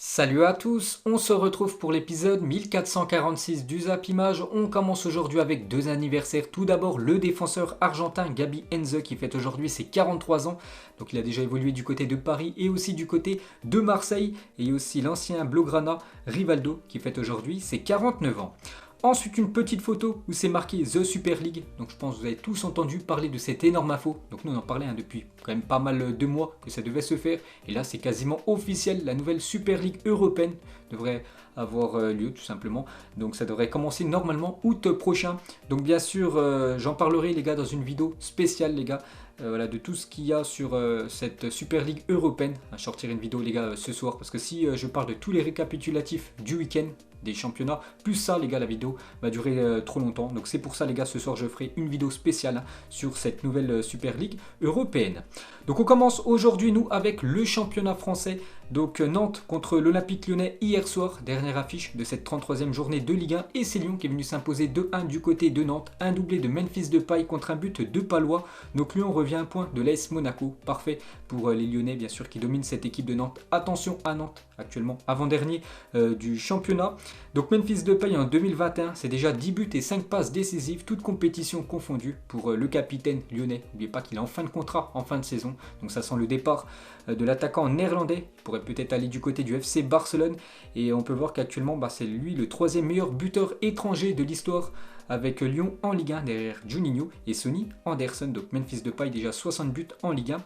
Salut à tous, on se retrouve pour l'épisode 1446 du Zap Image. On commence aujourd'hui avec deux anniversaires. Tout d'abord le défenseur argentin Gabi Heinze qui fête aujourd'hui ses 43 ans. Donc il a déjà évolué du côté de Paris et aussi du côté de Marseille. Et aussi l'ancien Blaugrana Rivaldo qui fête aujourd'hui ses 49 ans. Ensuite, une petite photo où c'est marqué The Super League. Donc je pense que vous avez tous entendu parler de cette énorme info. Donc nous on en parlait depuis quand même pas mal de mois que ça devait se faire. Et là c'est quasiment officiel. La nouvelle Super League européenne devrait avoir lieu tout simplement. Donc ça devrait commencer normalement août prochain. Donc bien sûr j'en parlerai les gars dans une vidéo spéciale les gars. Voilà, de tout ce qu'il y a sur cette Super League européenne. Je sortirai une vidéo les gars ce soir parce que si je parle de tous les récapitulatifs du week-end des championnats, plus ça les gars la vidéo va durer trop longtemps. Donc c'est pour ça les gars ce soir je ferai une vidéo spéciale sur cette nouvelle Super League européenne. Donc on commence aujourd'hui nous avec le championnat français. Donc Nantes contre l'Olympique Lyonnais hier soir, dernière affiche de cette 33e journée de Ligue 1 et c'est Lyon qui est venu s'imposer 2-1 du côté de Nantes, un doublé de Memphis Depay contre un but de Palois. Donc Lyon revient à un point de l'AS Monaco, parfait pour les Lyonnais bien sûr qui dominent cette équipe de Nantes. Attention à Nantes actuellement avant-dernier du championnat. Donc Memphis Depay en 2021, c'est déjà 10 buts et 5 passes décisives, toutes compétitions confondues pour le capitaine lyonnais. N'oubliez pas qu'il est en fin de contrat, en fin de saison, donc ça sent le départ de l'attaquant néerlandais. Il pourrait peut-être aller du côté du FC Barcelone et on peut voir qu'actuellement c'est lui le troisième meilleur buteur étranger de l'histoire avec Lyon en Ligue 1 derrière Juninho et Sonny Anderson. Donc Memphis Depay déjà 60 buts en Ligue 1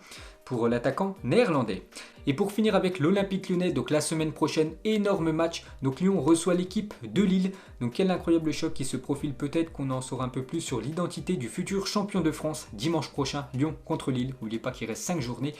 pour l'attaquant néerlandais. Et pour finir avec l'Olympique Lyonnais, donc la semaine prochaine, énorme match. Donc Lyon reçoit l'équipe de Lille. Donc quel incroyable choc qui se profile, peut-être qu'on en saura un peu plus sur l'identité du futur champion de France dimanche prochain, Lyon contre Lille. N'oubliez pas qu'il reste 5 journées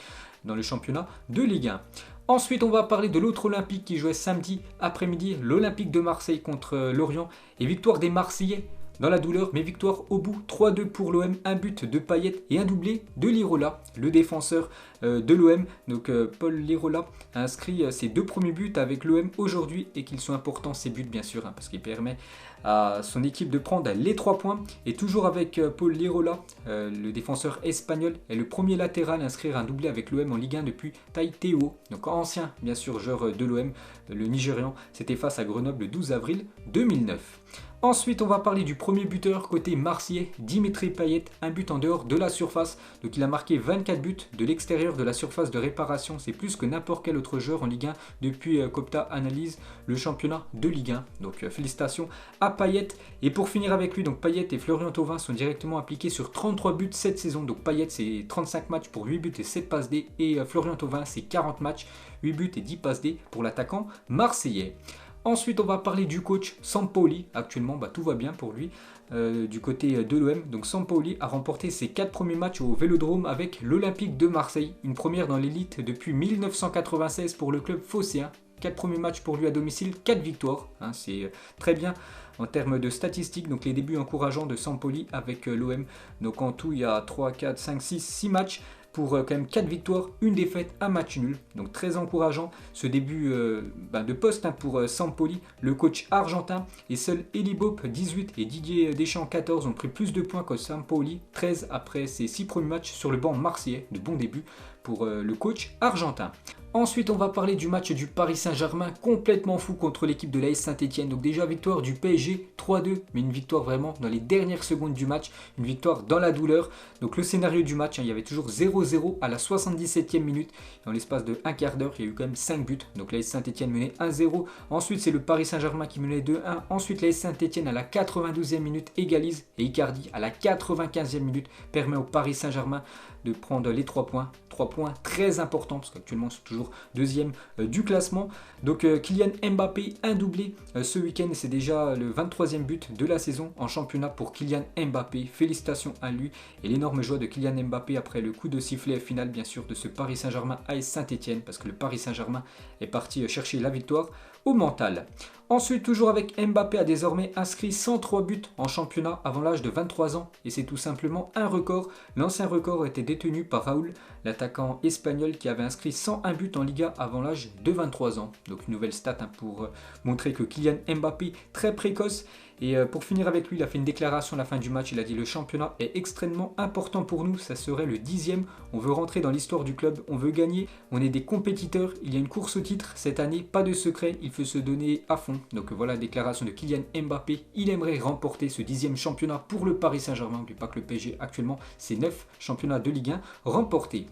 dans le championnat de Ligue 1. Ensuite, on va parler de l'autre Olympique qui jouait samedi après-midi, l'Olympique de Marseille contre Lorient. Et victoire des Marseillais dans la douleur, mais victoire au bout, 3-2 pour l'OM, un but de Payet et un doublé de Lirola, le défenseur de l'OM. Donc Paul Lirola a inscrit ses deux premiers buts avec l'OM aujourd'hui et qu'ils sont importants ces buts bien sûr, parce qu'il permet à son équipe de prendre les 3 points. Et toujours avec Paul Lirola, le défenseur espagnol est le premier latéral à inscrire un doublé avec l'OM en Ligue 1 depuis Tai Teo, donc ancien bien sûr joueur de l'OM, le Nigérian. C'était face à Grenoble le 12 avril 2009. Ensuite, on va parler du premier buteur côté marseillais, Dimitri Payet, un but en dehors de la surface. Donc il a marqué 24 buts de l'extérieur de la surface de réparation. C'est plus que n'importe quel autre joueur en Ligue 1 depuis qu'Opta analyse le championnat de Ligue 1. Donc félicitations à Payet. Et pour finir avec lui, donc Payet et Florian Thauvin sont directement impliqués sur 33 buts cette saison. Donc Payet c'est 35 matchs pour 8 buts et 7 passes D. Et Florian Thauvin c'est 40 matchs, 8 buts et 10 passes D pour l'attaquant marseillais. Ensuite, on va parler du coach Sampaoli. Actuellement, tout va bien pour lui du côté de l'OM. Donc Sampaoli a remporté ses 4 premiers matchs au Vélodrome avec l'Olympique de Marseille. Une première dans l'élite depuis 1996 pour le club phocéen. 4 premiers matchs pour lui à domicile, 4 victoires. C'est très bien en termes de statistiques. Donc les débuts encourageants de Sampaoli avec l'OM. Donc en tout, il y a 3, 4, 5, 6, 6 matchs. Pour quand même 4 victoires, une défaite, un match nul. Donc très encourageant ce début de poste pour Sampaoli, le coach argentin. Et seuls Elie Bopp 18 et Didier Deschamps 14 ont pris plus de points que Sampaoli, 13 après ses 6 premiers matchs sur le banc marseillais. De bon début pour le coach argentin. Ensuite, on va parler du match du Paris Saint-Germain complètement fou contre l'équipe de l'AS Saint-Etienne. Donc déjà victoire du PSG 3-2, mais une victoire vraiment dans les dernières secondes du match, une victoire dans la douleur. Donc le scénario du match, il y avait toujours 0-0 à la 77e minute. Et en l'espace de un quart d'heure, il y a eu quand même 5 buts. Donc l'AS Saint-Etienne menait 1-0. Ensuite, c'est le Paris Saint-Germain qui menait 2-1. Ensuite, l'AS Saint-Etienne à la 92e minute égalise. Et Icardi à la 95e minute permet au Paris Saint-Germain de prendre les 3 points. 3 points très importants parce qu'actuellement c'est toujours deuxième du classement. Donc Kylian Mbappé, un doublé ce week-end, c'est déjà le 23e but de la saison en championnat pour Kylian Mbappé. Félicitations à lui et l'énorme joie de Kylian Mbappé après le coup de sifflet final bien sûr de ce Paris Saint-Germain à Saint-Etienne, parce que le Paris Saint-Germain est parti chercher la victoire au mental. Ensuite, toujours avec Mbappé a désormais inscrit 103 buts en championnat avant l'âge de 23 ans et c'est tout simplement un record. L'ancien record était détenu par Raúl, l'attaquant espagnol qui avait inscrit 101 buts en Liga avant l'âge de 23 ans. Donc une nouvelle stat pour montrer que Kylian Mbappé très précoce. Et pour finir avec lui, il a fait une déclaration à la fin du match, il a dit: le championnat est extrêmement important pour nous, ça serait le 10e, on veut rentrer dans l'histoire du club, on veut gagner, on est des compétiteurs, il y a une course au titre cette année, pas de secret, il faut se donner à fond. Donc voilà la déclaration de Kylian Mbappé, il aimerait remporter ce 10e championnat pour le Paris Saint-Germain. N'oublie pas que le PSG actuellement c'est 9 championnats de Ligue 1 remportés.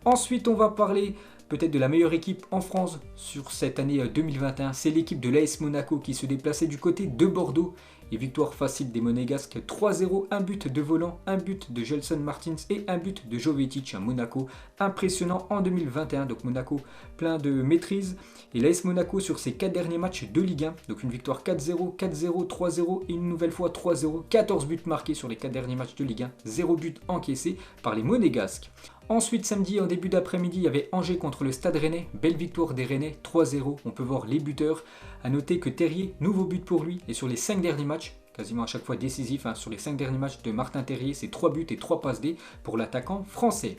Ensuite on va parler peut-être de la meilleure équipe en France sur cette année 2021, c'est l'équipe de l'AS Monaco qui se déplaçait du côté de Bordeaux. Et victoire facile des Monégasques 3-0, un but de Volant, un but de Gelson Martins et un but de Jovetic à Monaco. Impressionnant en 2021, donc Monaco plein de maîtrise. Et l'AS Monaco sur ses 4 derniers matchs de Ligue 1, donc une victoire 4-0, 4-0, 3-0 et une nouvelle fois 3-0. 14 buts marqués sur les 4 derniers matchs de Ligue 1, 0 but encaissé par les Monégasques. Ensuite, samedi, en début d'après-midi, il y avait Angers contre le Stade Rennais. Belle victoire des Rennais, 3-0. On peut voir les buteurs. A noter que Terrier, nouveau but pour lui. Et sur les 5 derniers matchs, quasiment à chaque fois décisif, sur les 5 derniers matchs de Martin Terrier, c'est 3 buts et 3 passes D pour l'attaquant français.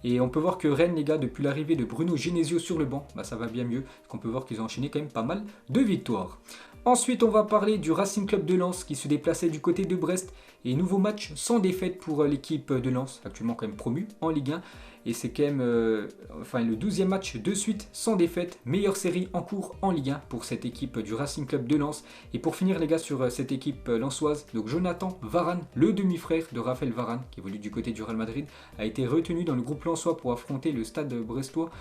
Et on peut voir que Rennes, les gars, depuis l'arrivée de Bruno Genesio sur le banc, ça va bien mieux. Parce qu'on peut voir qu'ils ont enchaîné quand même pas mal de victoires. Ensuite, on va parler du Racing Club de Lens qui se déplaçait du côté de Brest. Et nouveau match sans défaite pour l'équipe de Lens, actuellement quand même promue en Ligue 1. Et c'est quand même le 12e match de suite sans défaite. Meilleure série en cours en Ligue 1 pour cette équipe du Racing Club de Lens. Et pour finir les gars sur cette équipe lensoise, donc Jonathan Varane, le demi-frère de Raphaël Varane, qui évolue du côté du Real Madrid, a été retenu dans le groupe lensois pour affronter le Stade brestois.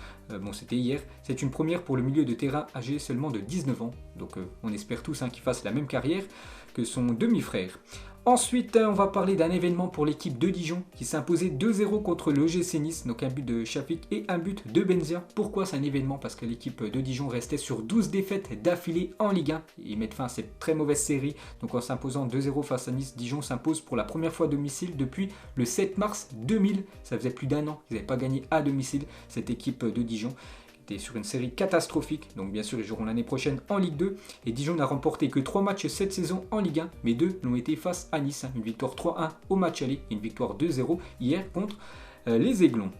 C'était hier. C'est une première pour le milieu de terrain âgé seulement de 19 ans. Donc on espère tous qu'il fasse la même carrière que son demi-frère. Ensuite, on va parler d'un événement pour l'équipe de Dijon qui s'est imposé 2-0 contre le l'OGC Nice, donc un but de Chafik et un but de Benzia. Pourquoi c'est un événement? Parce que l'équipe de Dijon restait sur 12 défaites d'affilée en Ligue 1. Ils mettent fin à cette très mauvaise série. Donc en s'imposant 2-0 face à Nice, Dijon s'impose pour la première fois à domicile depuis le 7 mars 2000. Ça faisait plus d'1 an qu'ils n'avaient pas gagné à domicile, cette équipe de Dijon. Sur une série catastrophique, donc bien sûr ils joueront l'année prochaine en Ligue 2 et Dijon n'a remporté que 3 matchs cette saison en Ligue 1, mais 2 l'ont été face à Nice, une victoire 3-1 au match aller et une victoire 2-0 hier contre les Aiglons.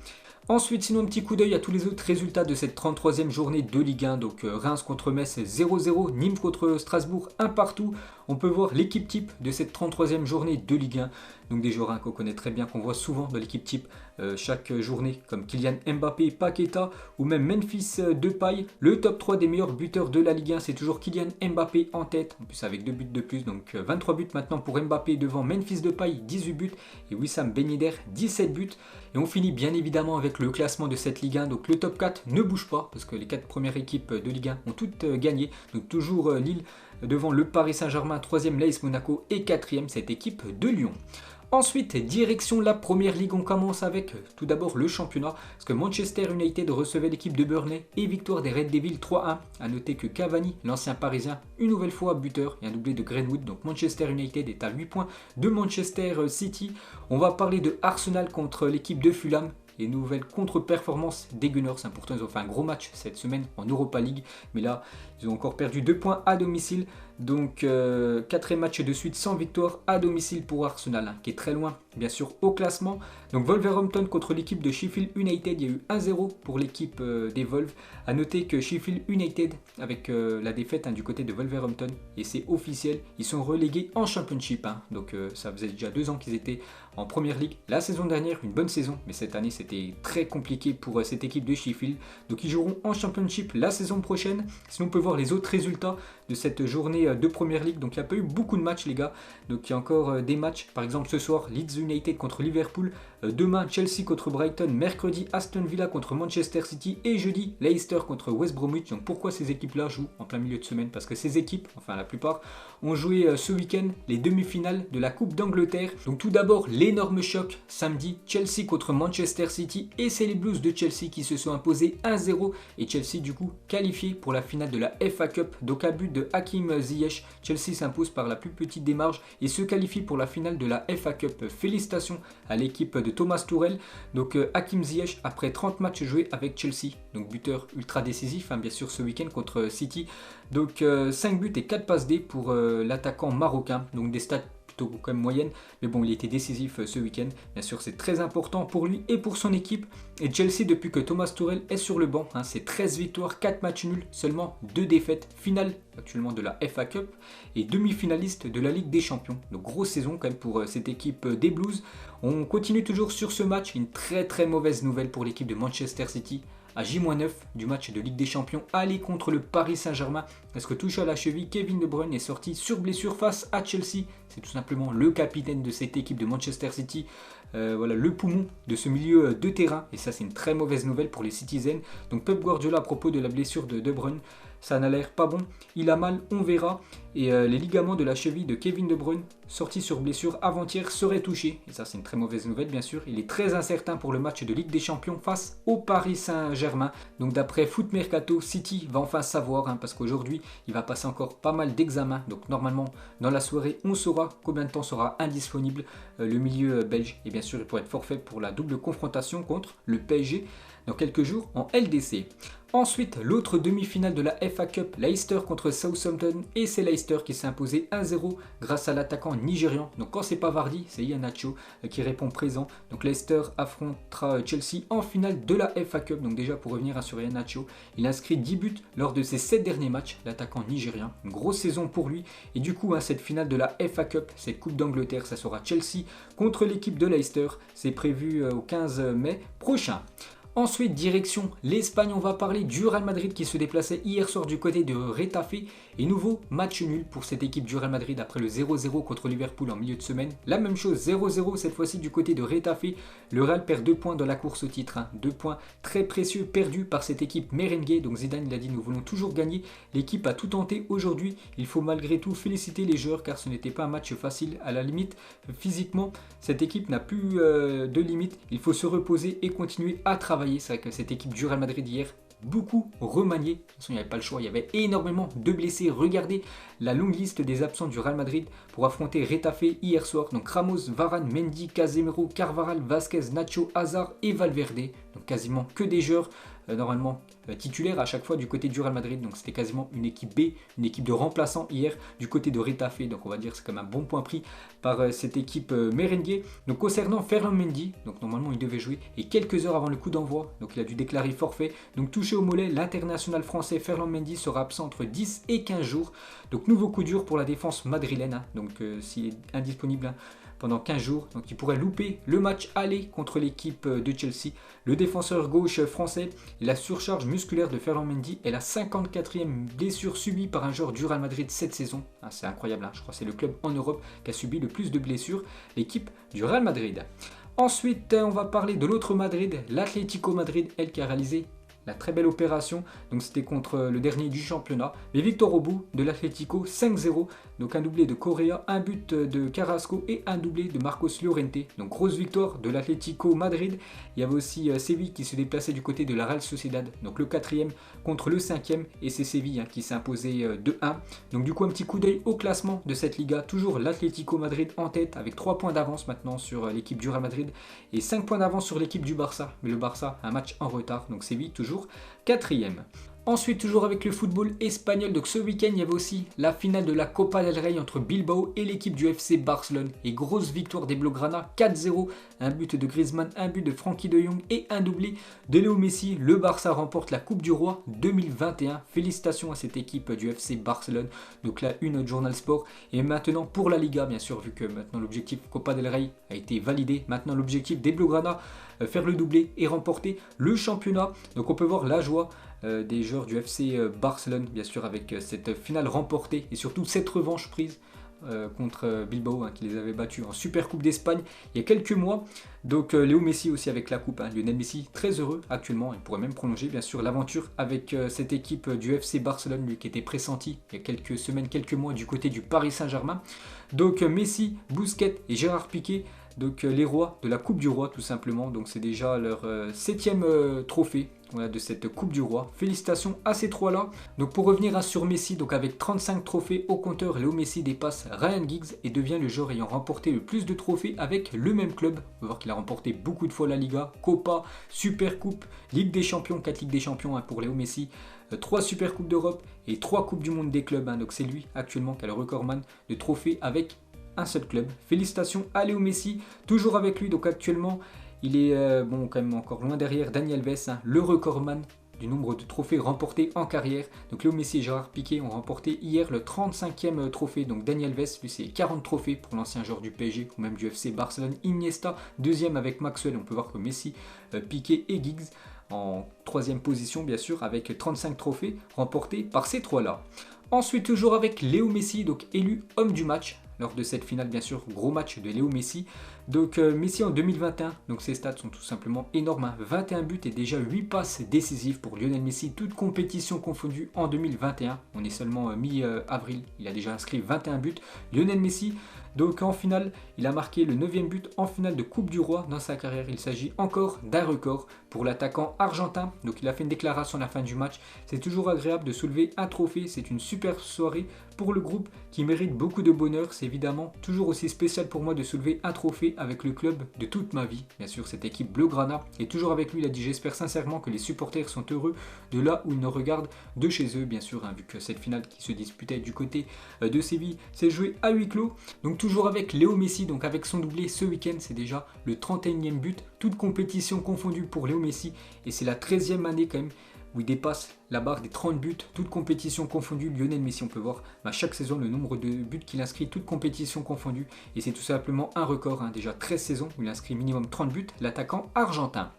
Ensuite, sinon, un petit coup d'œil à tous les autres résultats de cette 33e journée de Ligue 1. Donc Reims contre Metz 0-0, Nîmes contre Strasbourg 1 partout. On peut voir l'équipe type de cette 33e journée de Ligue 1. Donc des joueurs qu'on connaît très bien, qu'on voit souvent dans l'équipe type chaque journée, comme Kylian Mbappé, Paqueta ou même Memphis Depay. Le top 3 des meilleurs buteurs de la Ligue 1, c'est toujours Kylian Mbappé en tête, en plus avec 2 buts de plus. Donc 23 buts maintenant pour Mbappé devant Memphis Depay, 18 buts et Wissam Ben Yedder, 17 buts. Et on finit bien évidemment avec le classement de cette Ligue 1. Donc le top 4 ne bouge pas parce que les 4 premières équipes de Ligue 1 ont toutes gagné. Donc toujours Lille devant le Paris Saint-Germain, 3e l'AS Monaco et 4e cette équipe de Lyon. Ensuite, direction la Première Ligue, on commence avec tout d'abord le championnat, parce que Manchester United recevait l'équipe de Burnley et victoire des Red Devils 3-1. A noter que Cavani, l'ancien parisien, une nouvelle fois buteur et un doublé de Greenwood, donc Manchester United est à 8 points de Manchester City. On va parler de Arsenal contre l'équipe de Fulham. Et nouvelle contre-performance des Gunners. Pourtant, ils ont fait un gros match cette semaine en Europa League. Mais là, ils ont encore perdu 2 points à domicile. Donc, 4e match de suite sans victoire à domicile pour Arsenal, qui est très loin, bien sûr, au classement. Donc, Wolverhampton contre l'équipe de Sheffield United. Il y a eu 1-0 pour l'équipe des Wolves. A noter que Sheffield United, avec la défaite du côté de Wolverhampton, et c'est officiel, ils sont relégués en Championship. Donc, ça faisait déjà 2 ans qu'ils étaient en Première Ligue. La saison dernière, une bonne saison, mais cette année, c'était très compliqué pour cette équipe de Sheffield. Donc, ils joueront en Championship la saison prochaine. Sinon, on peut voir les autres résultats de cette journée de Première Ligue. Donc, il n'y a pas eu beaucoup de matchs, les gars. Donc, il y a encore des matchs. Par exemple, ce soir, Leeds United contre Liverpool. Demain, Chelsea contre Brighton. Mercredi, Aston Villa contre Manchester City. Et jeudi, Leicester contre West Bromwich. Donc, pourquoi ces équipes-là jouent en plein milieu de semaine? Parce que ces équipes, enfin la plupart, ont joué ce week-end les demi-finales de la Coupe d'Angleterre. Donc, tout d'abord, l'énorme choc samedi, Chelsea contre Manchester City. Et c'est les Blues de Chelsea qui se sont imposés 1-0. Et Chelsea, du coup, qualifié pour la finale de la FA Cup. Donc, à but de Hakim Ziyech, Chelsea s'impose par la plus petite des marges et se qualifie pour la finale de la FA Cup. Félicitations à l'équipe de Thomas Tuchel. Donc Hakim Ziyech, après 30 matchs joués avec Chelsea, donc buteur ultra décisif, bien sûr ce week-end contre City. Donc 5 buts et 4 passes D pour l'attaquant marocain. Donc des stats plutôt quand même moyenne. Mais bon, il était décisif ce week-end. Bien sûr, c'est très important pour lui et pour son équipe. Et Chelsea, depuis que Thomas Tuchel est sur le banc, c'est 13 victoires, 4 matchs nuls, seulement 2 défaites. Finale actuellement de la FA Cup et demi-finaliste de la Ligue des Champions. Donc grosse saison quand même pour cette équipe des Blues. On continue toujours sur ce match. Une très mauvaise nouvelle pour l'équipe de Manchester City. À J-9 du match de Ligue des Champions, aller contre le Paris Saint-Germain. Parce que touché à la cheville, Kevin De Bruyne est sorti sur blessure face à Chelsea. C'est tout simplement le capitaine de cette équipe de Manchester City. Voilà, le poumon de ce milieu de terrain. Et ça, c'est une très mauvaise nouvelle pour les Citizens. Donc Pep Guardiola, à propos de la blessure de De Bruyne, ça n'a l'air pas bon. Il a mal, on verra. Et les ligaments de la cheville de Kevin De Bruyne, sorti sur blessure avant-hier, seraient touchés. Et ça, c'est une très mauvaise nouvelle, bien sûr. Il est très incertain pour le match de Ligue des Champions face au Paris Saint-Germain. Donc d'après Foot Mercato, City va enfin savoir, parce qu'aujourd'hui, il va passer encore pas mal d'examens. Donc normalement, dans la soirée, on saura combien de temps sera indisponible le milieu belge. Et bien sûr, il pourrait être forfait pour la double confrontation contre le PSG dans quelques jours en LDC. Ensuite, l'autre demi-finale de la FA Cup, Leicester contre Southampton, et c'est Leicester qui s'est imposé 1-0 grâce à l'attaquant nigérian. Donc quand c'est pas Vardy, c'est Iheanacho qui répond présent. Donc Leicester affrontera Chelsea en finale de la FA Cup. Donc déjà pour revenir sur Iheanacho, il inscrit 10 buts lors de ses 7 derniers matchs, l'attaquant nigérien. Une grosse saison pour lui. Et du coup, cette finale de la FA Cup, cette Coupe d'Angleterre, ça sera Chelsea contre l'équipe de Leicester. C'est prévu au 15 mai prochain. Ensuite, direction l'Espagne, on va parler du Real Madrid qui se déplaçait hier soir du côté de Retafe. Et nouveau match nul pour cette équipe du Real Madrid après le 0-0 contre Liverpool en milieu de semaine. La même chose, 0-0 cette fois-ci du côté de Retafe. Le Real perd 2 points dans la course au titre. 2 points très précieux perdus par cette équipe merengue. Donc Zidane il a dit nous voulons toujours gagner. L'équipe a tout tenté aujourd'hui. Il faut malgré tout féliciter les joueurs car ce n'était pas un match facile. À la limite, physiquement, cette équipe n'a plus de limite. Il faut se reposer et continuer à travailler. C'est vrai que cette équipe du Real Madrid hier, beaucoup remaniée. De toute façon, il n'y avait pas le choix. Il y avait énormément de blessés. Regardez la longue liste des absents du Real Madrid pour affronter Retafe hier soir. Donc Ramos, Varane, Mendy, Casemiro, Carvajal, Vasquez, Nacho, Hazard et Valverde. Donc quasiment que des joueurs normalement titulaires à chaque fois du côté du Real Madrid. Donc c'était quasiment une équipe B, une équipe de remplaçants hier du côté de Retafe. Donc on va dire que c'est quand même un bon point pris par cette équipe merengue. Donc concernant Ferland Mendy, donc normalement il devait jouer et quelques heures avant le coup d'envoi, donc il a dû déclarer forfait. Donc touché au mollet, l'international français Ferland Mendy sera absent entre 10 et 15 jours. Donc nouveau coup dur pour la défense madrilène. Donc s'il est indisponible pendant 15 jours, donc il pourrait louper le match aller contre l'équipe de Chelsea. Le défenseur gauche français, la surcharge musculaire de Ferland Mendy est la 54e blessure subie par un joueur du Real Madrid cette saison. C'est incroyable, je crois que c'est le club en Europe qui a subi le plus de blessures, l'équipe du Real Madrid. Ensuite, on va parler de l'autre Madrid, l'Atlético Madrid, elle qui a réalisé la très belle opération, donc c'était contre le dernier du championnat. Mais victoire au bout de l'Atlético 5-0, donc un doublé de Correa, un but de Carrasco et un doublé de Marcos Llorente. Donc grosse victoire de l'Atlético Madrid. Il y avait aussi Séville qui se déplaçait du côté de la Real Sociedad, donc le 4e contre le 5e, et c'est Séville qui s'est imposé 2-1. Donc du coup un petit coup d'œil au classement de cette Liga, toujours l'Atlético Madrid en tête avec 3 points d'avance maintenant sur l'équipe du Real Madrid et 5 points d'avance sur l'équipe du Barça. Mais le Barça a un match en retard, donc Séville toujours 4e. Ensuite, toujours avec le football espagnol, donc ce week-end, il y avait aussi la finale de la Copa del Rey entre Bilbao et l'équipe du FC Barcelone. Et grosse victoire des Blaugrana, 4-0, un but de Griezmann, un but de Frenkie de Jong et un doublé de Léo Messi. Le Barça remporte la Coupe du Roi 2021. Félicitations à cette équipe du FC Barcelone. Donc là, une Journal Sport. Et maintenant, pour la Liga, bien sûr, vu que maintenant l'objectif Copa del Rey a été validé. Maintenant, l'objectif des Blaugrana, faire le doublé et remporter le championnat. Donc on peut voir la joie des joueurs du FC Barcelone, bien sûr, avec cette finale remportée et surtout cette revanche prise contre Bilbao qui les avait battus en Super Coupe d'Espagne il y a quelques mois. Donc Léo Messi aussi avec la coupe, Lionel Messi très heureux actuellement, il pourrait même prolonger bien sûr l'aventure avec cette équipe du FC Barcelone, lui qui était pressenti il y a quelques semaines, quelques mois du côté du Paris Saint-Germain. Donc Messi, Busquets et Gérard Piqué, donc les rois de la Coupe du Roi tout simplement. Donc c'est déjà leur 7e trophée de cette Coupe du Roi. Félicitations à ces trois-là. Donc pour revenir sur Messi, donc avec 35 trophées au compteur, Léo Messi dépasse Ryan Giggs et devient le joueur ayant remporté le plus de trophées avec le même club. On va voir qu'il a remporté beaucoup de fois la Liga, Copa, Super Coupe, Ligue des Champions, 4 Ligues des Champions pour Léo Messi, 3 Super Coupes d'Europe et 3 Coupes du Monde des clubs. Donc c'est lui actuellement qui a le recordman de trophées avec un seul club. Félicitations à Léo Messi, toujours avec lui, donc actuellement il est quand même encore loin derrière Dani Alves, hein, le recordman du nombre de trophées remportés en carrière. Donc Léo Messi et Gérard Piqué ont remporté hier le 35e trophée. Donc Dani Alves, lui c'est 40 trophées pour l'ancien joueur du PSG ou même du FC Barcelone. Iniesta, deuxième avec Maxwell. On peut voir que Messi, Piqué et Giggs en troisième position bien sûr avec 35 trophées remportés par ces trois-là. Ensuite toujours avec Léo Messi, donc élu homme du match lors de cette finale bien sûr, gros match de Léo Messi. Donc Messi en 2021, donc ses stats sont tout simplement énormes, hein. 21 buts et déjà 8 passes décisives pour Lionel Messi, toutes compétitions confondues en 2021. On est seulement mi-avril, il a déjà inscrit 21 buts. Lionel Messi, donc en finale, il a marqué le 9e but en finale de Coupe du Roi dans sa carrière. Il s'agit encore d'un record pour l'attaquant argentin. Donc il a fait une déclaration à la fin du match. C'est toujours agréable de soulever un trophée, c'est une super soirée pour le groupe qui mérite beaucoup de bonheur. C'est évidemment toujours aussi spécial pour moi de soulever un trophée avec le club de toute ma vie. Bien sûr, cette équipe Blaugrana est toujours avec lui. Il a dit: j'espère sincèrement que les supporters sont heureux de là où ils nous regardent de chez eux. Bien sûr, hein, vu que cette finale qui se disputait du côté de Séville s'est jouée à huis clos. Donc toujours avec Léo Messi, donc avec son doublé ce week-end, c'est déjà le 31e but, toute compétition confondue pour Léo Messi. Et c'est la 13e année quand même où il dépasse la barre des 30 buts, toutes compétitions confondues. Lionel Messi, on peut voir chaque saison le nombre de buts qu'il inscrit, toutes compétitions confondues. Et c'est tout simplement un record, hein, déjà 13 saisons où il inscrit minimum 30 buts, l'attaquant argentin.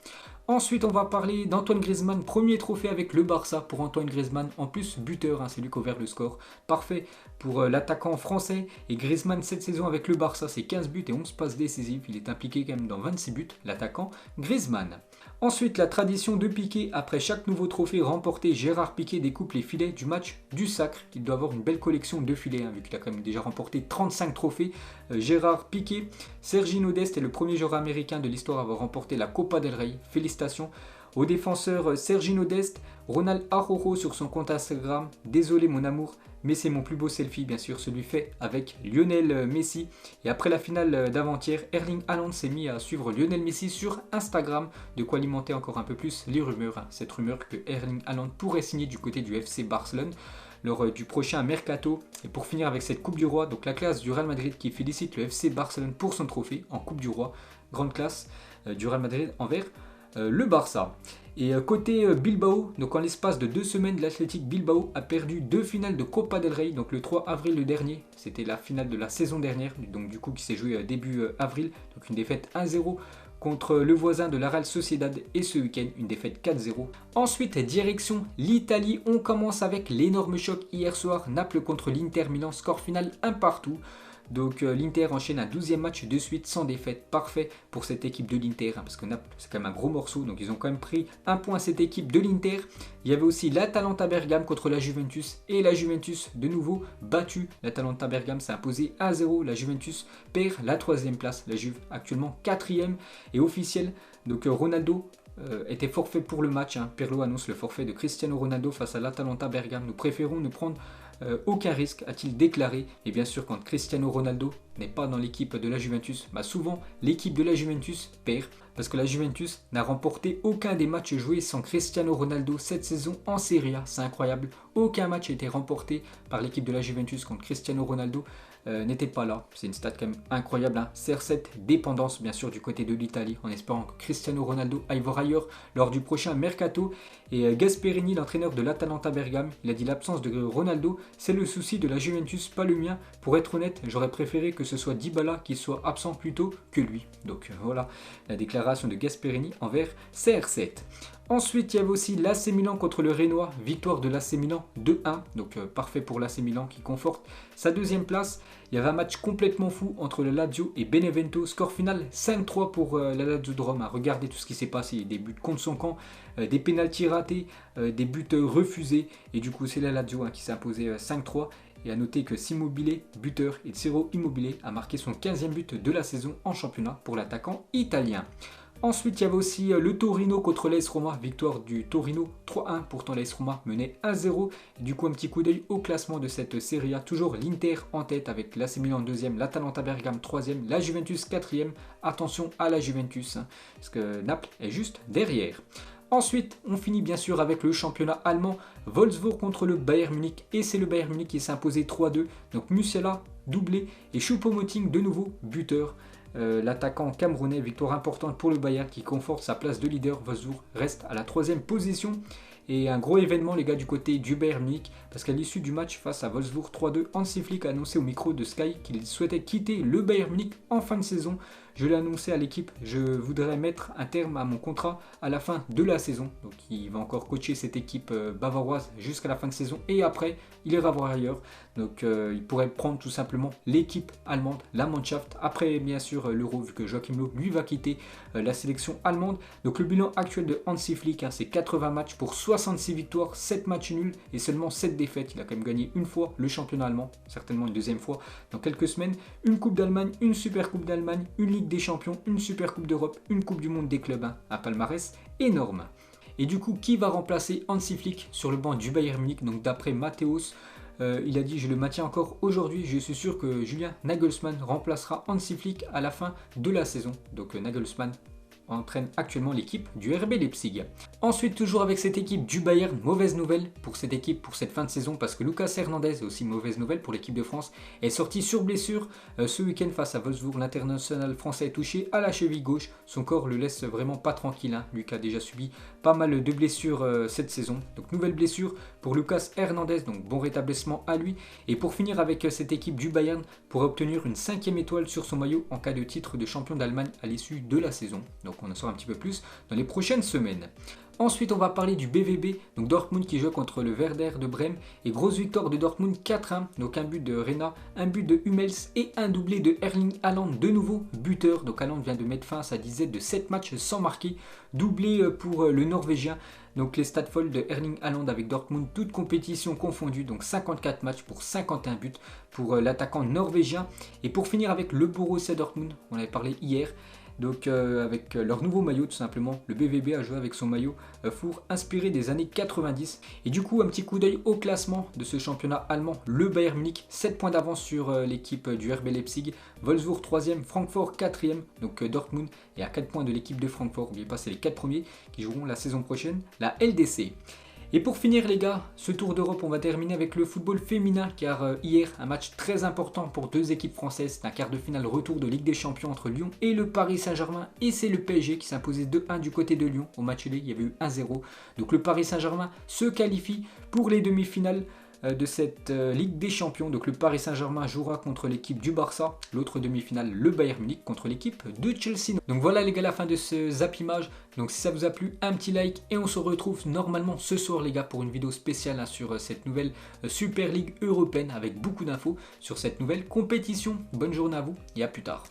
Ensuite, on va parler d'Antoine Griezmann, premier trophée avec le Barça pour Antoine Griezmann, en plus buteur, hein, c'est lui qui a ouvert le score, parfait pour l'attaquant français. Et Griezmann cette saison avec le Barça, c'est 15 buts et 11 passes décisives, il est impliqué quand même dans 26 buts, l'attaquant Griezmann. Ensuite, la tradition de Piqué, après chaque nouveau trophée remporté, Gérard Piqué découpe les filets du match du sacre. Il doit avoir une belle collection de filets, hein, vu qu'il a quand même déjà remporté 35 trophées. Gérard Piqué, Serginho Dest est le premier joueur américain de l'histoire à avoir remporté la Copa del Rey. Félicitations au défenseur Serginho Dest. Ronald Araujo sur son compte Instagram: désolé mon amour, mais c'est mon plus beau selfie, bien sûr, celui fait avec Lionel Messi. Et après la finale d'avant-hier, Erling Haaland s'est mis à suivre Lionel Messi sur Instagram, de quoi alimenter encore un peu plus les rumeurs. Hein. Cette rumeur que Erling Haaland pourrait signer du côté du FC Barcelone lors du prochain mercato. Et pour finir avec cette Coupe du Roi, donc la classe du Real Madrid qui félicite le FC Barcelone pour son trophée en Coupe du Roi. Grande classe du Real Madrid envers le Barça. Et côté Bilbao, donc en l'espace de 2 semaines, l'Athletic Bilbao a perdu 2 finales de Copa del Rey. Donc le 3 avril le dernier, c'était la finale de la saison dernière, donc du coup qui s'est jouée début avril. Donc une défaite 1-0 contre le voisin de la Real Sociedad, et ce week-end une défaite 4-0. Ensuite, direction l'Italie, on commence avec l'énorme choc hier soir, Naples contre l'Inter Milan, score final 1-1. Donc l'Inter enchaîne un 12e match de suite sans défaite, parfait pour cette équipe de l'Inter, hein, parce que Naples c'est quand même un gros morceau, donc ils ont quand même pris un point à cette équipe de l'Inter. Il y avait aussi l'Atalanta Bergame contre la Juventus, et la Juventus de nouveau battue. L'Atalanta Bergame s'est imposé 1-0, la Juventus perd la 3e place, la Juve actuellement 4e et officiel. Donc Ronaldo était forfait pour le match, hein. Pirlo annonce le forfait de Cristiano Ronaldo face à l'Atalanta Bergame. Nous préférons ne prendre aucun risque, a-t-il déclaré. Et bien sûr, quand Cristiano Ronaldo n'est pas dans l'équipe de la Juventus, souvent l'équipe de la Juventus perd, parce que la Juventus n'a remporté aucun des matchs joués sans Cristiano Ronaldo cette saison en Serie A. C'est incroyable, aucun match a été remporté par l'équipe de la Juventus quand Cristiano Ronaldo n'était pas là. C'est une stat quand même incroyable, hein. CR7 dépendance bien sûr du côté de l'Italie, en espérant que Cristiano Ronaldo aille voir ailleurs lors du prochain mercato. Et Gasperini, l'entraîneur de l'Atalanta Bergame, il a dit: l'absence de Ronaldo, c'est le souci de la Juventus, pas le mien. Pour être honnête, j'aurais préféré que ce soit Dybala qui soit absent plutôt que lui. Donc voilà la déclaration de Gasperini envers CR7. Ensuite, il y avait aussi l'AC Milan contre le Rhénois, victoire de l'AC Milan 2-1, donc parfait pour l'AC Milan qui conforte sa 2e place. Il y avait un match complètement fou entre le Lazio et Benevento, score final 5-3 pour la Lazio de Rome. Regardez tout ce qui s'est passé, des buts contre son camp, des pénaltys ratés, des buts refusés, et du coup c'est la Lazio qui s'est imposé 5-3. Et à noter que Immobile, buteur, et Ciro Immobile a marqué son 15e but de la saison en championnat pour l'attaquant italien. Ensuite, il y avait aussi le Torino contre l'AS Roma, victoire du Torino 3-1, pourtant l'AS Roma menait 1-0. Du coup, un petit coup d'œil au classement de cette Serie A, toujours l'Inter en tête avec l'AC Milan 2e, l'Atalanta Bergame 3e, la Juventus 4e. Attention à la Juventus, parce que Naples est juste derrière. Ensuite, on finit bien sûr avec le championnat allemand, Wolfsburg contre le Bayern Munich, et c'est le Bayern Munich qui s'est imposé 3-2. Donc Musiala, doublé, et Choupo-Moting de nouveau buteur. L'attaquant camerounais, victoire importante pour le Bayern qui conforte sa place de leader. Wolfsburg reste à la 3e position. Et un gros événement les gars du côté du Bayern Munich, parce qu'à l'issue du match face à Wolfsburg 3-2, Hansi Flick a annoncé au micro de Sky qu'il souhaitait quitter le Bayern Munich en fin de saison. Je l'ai annoncé à l'équipe, je voudrais mettre un terme à mon contrat à la fin de la saison. Donc il va encore coacher cette équipe bavaroise jusqu'à la fin de saison et après il ira voir ailleurs. Donc il pourrait prendre tout simplement l'équipe allemande, la Mannschaft. Après bien sûr l'Euro, vu que Joachim Löw lui va quitter la sélection allemande. Donc le bilan actuel de Hansi Flick, c'est 80 matchs pour 66 victoires, 7 matchs nuls et seulement 7 défaites. Il a quand même gagné une fois le championnat allemand, certainement une deuxième fois dans quelques semaines. Une Coupe d'Allemagne, une Super Coupe d'Allemagne, une Ligue des Champions, une Super Coupe d'Europe, une Coupe du Monde des clubs, un palmarès énorme. Et du coup, qui va remplacer Hansi Flick sur le banc du Bayern Munich? Donc d'après Matthäus, il a dit: je le maintiens encore aujourd'hui, je suis sûr que Julian Nagelsmann remplacera Hansi Flick à la fin de la saison. Donc Nagelsmann entraîne actuellement l'équipe du RB Leipzig. Ensuite, toujours avec cette équipe du Bayern, mauvaise nouvelle pour cette équipe pour cette fin de saison, parce que Lucas Hernandez, aussi mauvaise nouvelle pour l'équipe de France, est sorti sur blessure ce week-end face à Wolfsburg. L'international français est touché à la cheville gauche, son corps le laisse vraiment pas tranquille, Lucas a déjà subi pas mal de blessures cette saison, donc nouvelle blessure pour Lucas Hernandez, donc bon rétablissement à lui. Et pour finir avec cette équipe du Bayern, pour obtenir une 5e étoile sur son maillot en cas de titre de champion d'Allemagne à l'issue de la saison. Donc on en saura un petit peu plus dans les prochaines semaines. Ensuite, on va parler du BVB, donc Dortmund qui joue contre le Werder de Brême. Et grosse victoire de Dortmund 4-1, donc un but de Rena, un but de Hummels et un doublé de Erling Haaland, de nouveau buteur. Donc Haaland vient de mettre fin à sa disette de 7 matchs sans marquer, doublé pour le Norvégien. Donc les stats folles de Erling Haaland avec Dortmund, toutes compétitions confondues, donc 54 matchs pour 51 buts pour l'attaquant norvégien. Et pour finir avec le Borussia Dortmund, on avait parlé hier. Donc avec leur nouveau maillot tout simplement, le BVB a joué avec son maillot four inspiré des années 90. Et du coup un petit coup d'œil au classement de ce championnat allemand, le Bayern Munich, 7 points d'avance sur l'équipe du RB Leipzig, Wolfsburg 3e, Francfort 4e, donc Dortmund est à 4 points de l'équipe de Francfort, n'oubliez pas c'est les 4 premiers qui joueront la saison prochaine, la LDC. Et pour finir les gars, ce tour d'Europe, on va terminer avec le football féminin, car hier, un match très important pour deux équipes françaises. C'est un quart de finale retour de Ligue des Champions entre Lyon et le Paris Saint-Germain. Et c'est le PSG qui s'imposait 2-1 du côté de Lyon. Au match aller, il y avait eu 1-0. Donc le Paris Saint-Germain se qualifie pour les demi-finales de cette Ligue des Champions. Donc le Paris Saint-Germain jouera contre l'équipe du Barça, l'autre demi-finale le Bayern Munich contre l'équipe de Chelsea. Donc voilà les gars, la fin de ce zappimage. Donc si ça vous a plu, un petit like et on se retrouve normalement ce soir les gars pour une vidéo spéciale sur cette nouvelle Super Ligue européenne avec beaucoup d'infos sur cette nouvelle compétition. Bonne journée à vous et à plus tard.